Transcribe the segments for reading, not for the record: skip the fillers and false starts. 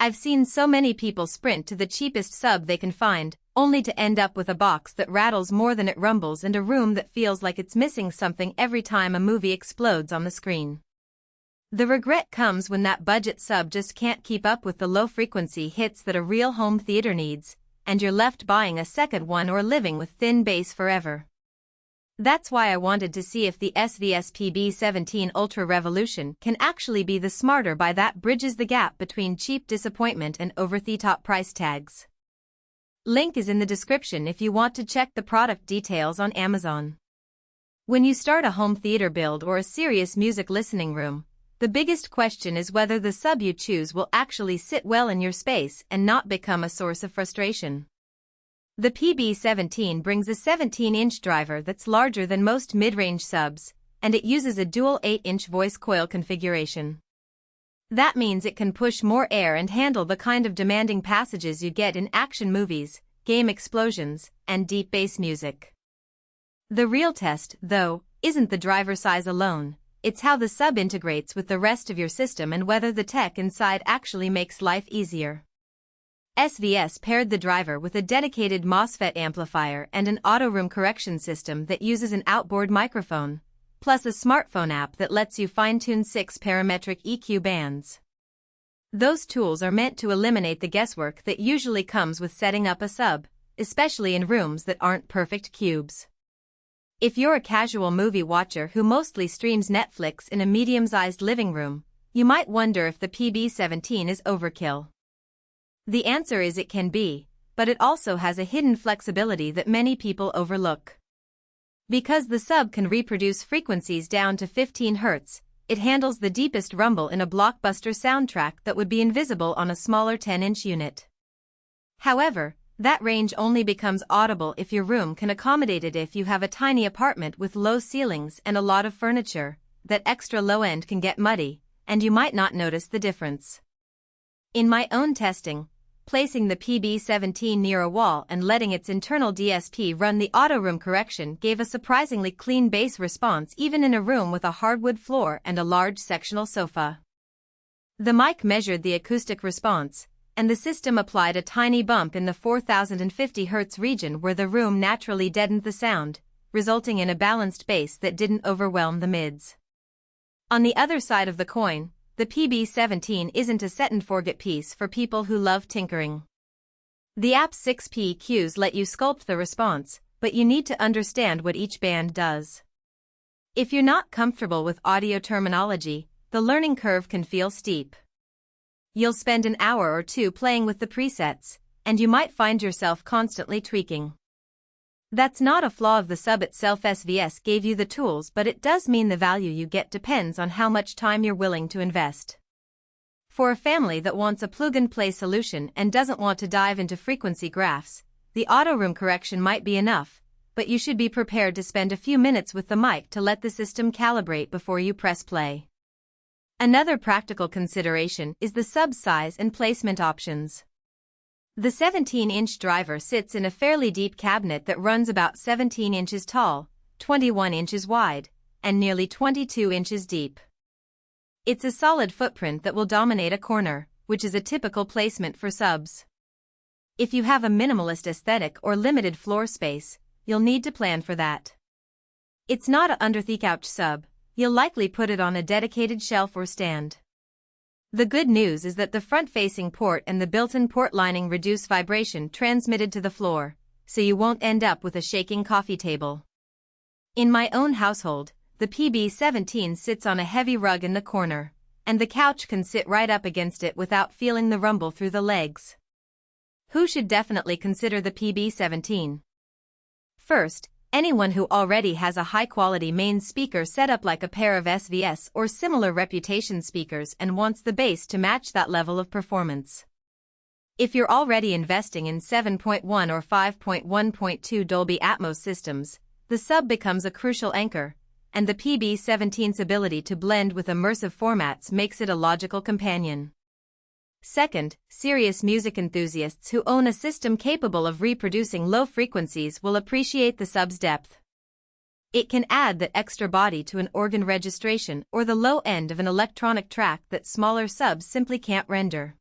I've seen so many people sprint to the cheapest sub they can find, only to end up with a box that rattles more than it rumbles and a room that feels like it's missing something every time a movie explodes on the screen. The regret comes when that budget sub just can't keep up with the low-frequency hits that a real home theater needs, and you're left buying a second one or living with thin bass forever. That's why I wanted to see if the SVS PB17 Ultra Revolution can actually be the smarter buy that bridges the gap between cheap disappointment and over-the-top price tags. Link is in the description if you want to check the product details on Amazon. When you start a home theater build or a serious music listening room, the biggest question is whether the sub you choose will actually sit well in your space and not become a source of frustration. The PB17 brings a 17-inch driver that's larger than most mid-range subs, and it uses a dual 8-inch voice coil configuration. That means it can push more air and handle the kind of demanding passages you get in action movies, game explosions, and deep bass music. The real test, though, isn't the driver size alone, it's how the sub integrates with the rest of your system and whether the tech inside actually makes life easier. SVS paired the driver with a dedicated MOSFET amplifier and an auto room correction system that uses an outboard microphone, plus a smartphone app that lets you fine-tune 6 parametric EQ bands. Those tools are meant to eliminate the guesswork that usually comes with setting up a sub, especially in rooms that aren't perfect cubes. If you're a casual movie watcher who mostly streams Netflix in a medium-sized living room, you might wonder if the PB17 is overkill. The answer is it can be, but it also has a hidden flexibility that many people overlook. Because the sub can reproduce frequencies down to 15 Hz, it handles the deepest rumble in a blockbuster soundtrack that would be invisible on a smaller 10-inch unit. However, that range only becomes audible if your room can accommodate it. If you have a tiny apartment with low ceilings and a lot of furniture, that extra low end can get muddy, and you might not notice the difference. In my own testing, placing the PB17 near a wall and letting its internal DSP run the auto room correction gave a surprisingly clean bass response even in a room with a hardwood floor and a large sectional sofa. The mic measured the acoustic response, and the system applied a tiny bump in the 4050 Hz region where the room naturally deadened the sound, resulting in a balanced bass that didn't overwhelm the mids. On the other side of the coin, the PB17 isn't a set-and-forget piece for people who love tinkering. The app's 6 PEQs let you sculpt the response, but you need to understand what each band does. If you're not comfortable with audio terminology, the learning curve can feel steep. You'll spend an hour or two playing with the presets, and you might find yourself constantly tweaking. That's not a flaw of the sub itself. SVS gave you the tools, but it does mean the value you get depends on how much time you're willing to invest. For a family that wants a plug-and-play solution and doesn't want to dive into frequency graphs, the auto room correction might be enough, but you should be prepared to spend a few minutes with the mic to let the system calibrate before you press play. Another practical consideration is the sub size and placement options. The 17-inch driver sits in a fairly deep cabinet that runs about 17 inches tall, 21 inches wide, and nearly 22 inches deep. It's a solid footprint that will dominate a corner, which is a typical placement for subs. If you have a minimalist aesthetic or limited floor space, you'll need to plan for that. It's not a under-the-couch sub, you'll likely put it on a dedicated shelf or stand. The good news is that the front-facing port and the built-in port lining reduce vibration transmitted to the floor, so you won't end up with a shaking coffee table. In my own household, the PB17 sits on a heavy rug in the corner, and the couch can sit right up against it without feeling the rumble through the legs. Who should definitely consider the PB17? First, anyone who already has a high-quality main speaker set up like a pair of SVS or similar reputation speakers and wants the bass to match that level of performance. If you're already investing in 7.1 or 5.1.2 Dolby Atmos systems, the sub becomes a crucial anchor, and the PB17's ability to blend with immersive formats makes it a logical companion. Second, serious music enthusiasts who own a system capable of reproducing low frequencies will appreciate the sub's depth. It can add that extra body to an organ registration or the low end of an electronic track that smaller subs simply can't render.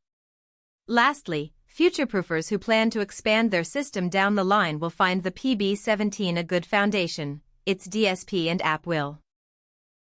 Lastly, future-proofers who plan to expand their system down the line will find the PB17 a good foundation. Its DSP and app will